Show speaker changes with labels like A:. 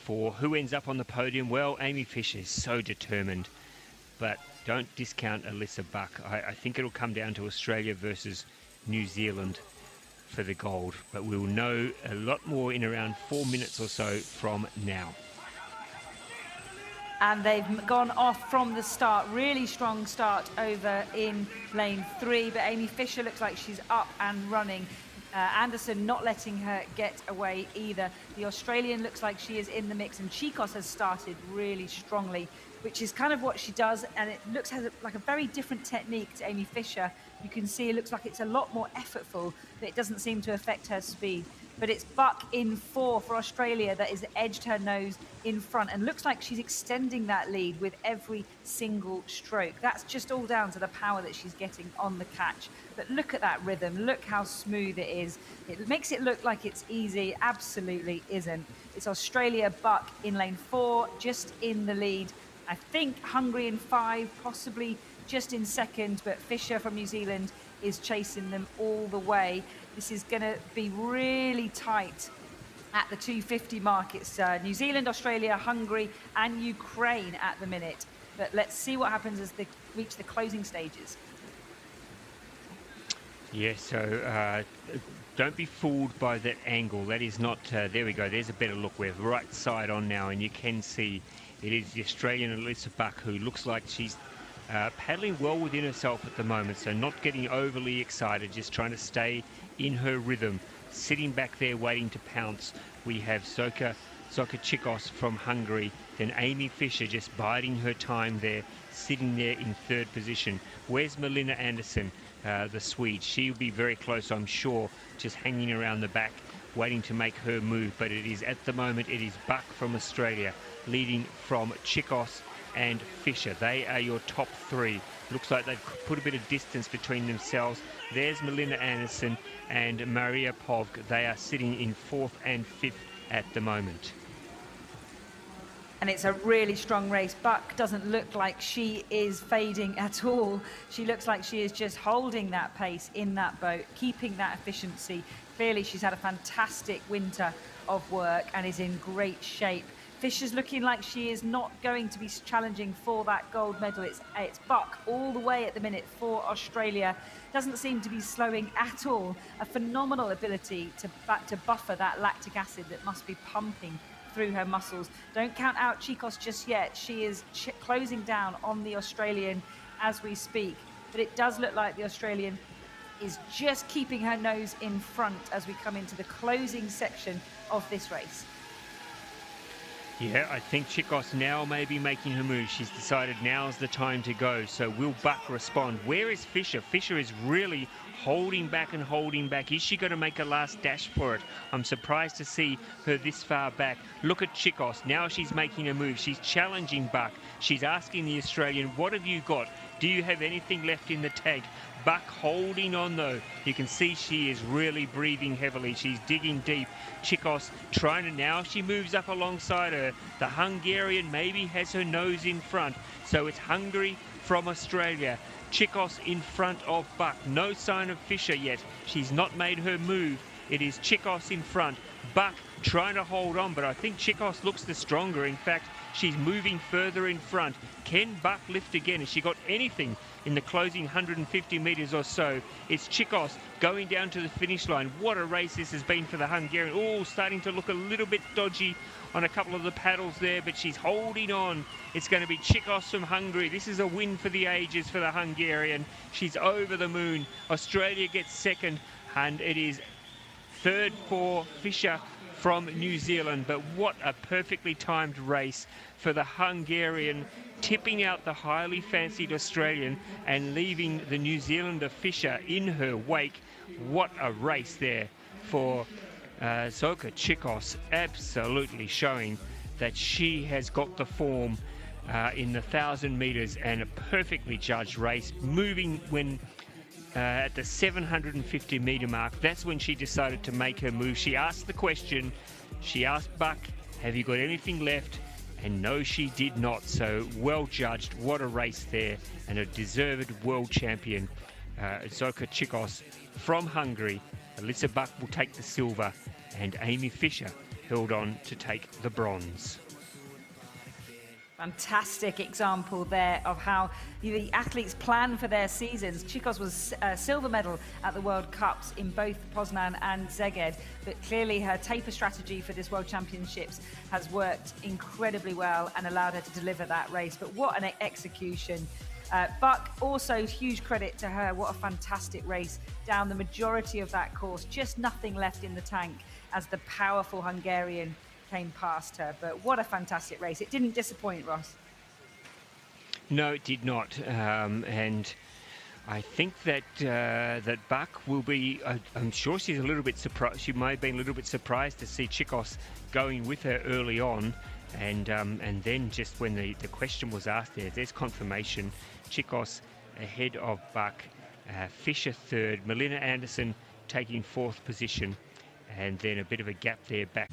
A: 4. Who ends up on the podium? Well, Amy Fisher is so determined, but don't discount Alyssa Buck. I think it'll come down to Australia versus New Zealand for the gold, but we will know a lot more in around 4 minutes or so from now.
B: And they've gone off from the start. Really strong start over in lane 3, but Amy Fisher looks like she's up and running. Anderson not letting her get away either. The Australian looks like she is in the mix, and Chicos has started really strongly, which is kind of what she does, and it looks like a very different technique to Amy Fisher. You can see it looks like it's a lot more effortful, but it doesn't seem to affect her speed. But it's Buck in 4 for Australia that has edged her nose in front, and looks like she's extending that lead with every single stroke. That's just all down to the power that she's getting on the catch. But look at that rhythm. Look how smooth it is. It makes it look like it's easy. Absolutely isn't. It's Australia, Buck in lane 4, just in the lead. I think Hungary in 5, possibly just in second, but Fisher from New Zealand is chasing them all the way. This is going to be really tight at the 250 mark. It's New Zealand, Australia, Hungary, and Ukraine at the minute. But let's see what happens as they reach the closing stages.
A: Yeah, so don't be fooled by that angle. That is not, there we go, there's a better look. We're right side on now, and you can see it is the Australian Alyssa Buck, who looks like she's paddling well within herself at the moment, so not getting overly excited, just trying to stay in her rhythm, sitting back there waiting to pounce. We have Soka Chikos from Hungary, then Amy Fisher just biding her time there, sitting there in 3rd position. Where's Melina Andersson, the Swede? She'll be very close, I'm sure, just hanging around the back, waiting to make her move. But it is, at the moment, it is Buck from Australia, leading from Chikos and Fisher. They are your top 3. Looks like they've put a bit of distance between themselves. There's Melina Andersson and Maria Povg. They are sitting in 4th and 5th at the moment.
B: And it's a really strong race. Buck doesn't look like she is fading at all. She looks like she is just holding that pace in that boat, keeping that efficiency. Clearly, she's had a fantastic winter of work and is in great shape. Fisher's looking like she is not going to be challenging for that gold medal. It's Buck all the way at the minute for Australia. Doesn't seem to be slowing at all. A phenomenal ability to buffer that lactic acid that must be pumping through her muscles. Don't count out Chicos just yet. She is closing down on the Australian as we speak. But it does look like the Australian is just keeping her nose in front as we come into the closing section of this race.
A: Yeah, I think Chikos now may be making her move. She's decided now's the time to go. So will Buck respond? Where is Fisher? Fisher is really holding back and holding back. Is she going to make a last dash for it? I'm surprised to see her this far back. Look at Chikos. Now she's making a move. She's challenging Buck. She's asking the Australian, what have you got? Do you have anything left in the tank? Buck holding on though. You can see she is really breathing heavily. She's digging deep. Chikos trying to, now she moves up alongside her. The Hungarian maybe has her nose in front. So it's Hungary from Australia. Chikos in front of Buck. No sign of Fisher yet. She's not made her move. It is Chikos in front. Buck trying to hold on, but I think Chikos looks the stronger. In fact, she's moving further in front. Can Buck lift again? Has she got anything in the closing 150 metres or so? It's Chikos going down to the finish line. What a race this has been for the Hungarian. Oh, starting to look a little bit dodgy on a couple of the paddles there, but she's holding on. It's going to be Chikos from Hungary. This is a win for the ages for the Hungarian. She's over the moon. Australia gets second, and it is third for Fisher from New Zealand. But what a perfectly timed race for the Hungarian, tipping out the highly fancied Australian and leaving the New Zealander Fisher in her wake. What a race there for Soka Chikos, absolutely showing that she has got the form in the 1,000 metres, and a perfectly judged race, moving when at the 750 metre mark. That's when she decided to make her move. She asked the question, she asked Buck, have you got anything left? And no, she did not. So well judged. What a race there, and a deserved world champion. Soka Chikos from Hungary. Alyssa Buck will take the silver, and Amy Fisher held on to take the bronze.
B: Fantastic example there of how the athletes plan for their seasons. Chicos was a silver medal at the World Cups in both Poznan and Szeged, but clearly her taper strategy for this World Championships has worked incredibly well and allowed her to deliver that race. But what an execution. Buck, also huge credit to her. What a fantastic race down the majority of that course. Just nothing left in the tank as the powerful Hungarian came past her. But what a fantastic race. It didn't disappoint, Ross.
A: No, it did not. And I think that that Buck will be, I'm sure she's a little bit surprised. She may have been a little bit surprised to see Chicos going with her early on. And then just when the question was asked there's confirmation. Chicos ahead of Buck, Fischer third, Melina Anderson taking fourth position, and then a bit of a gap there back.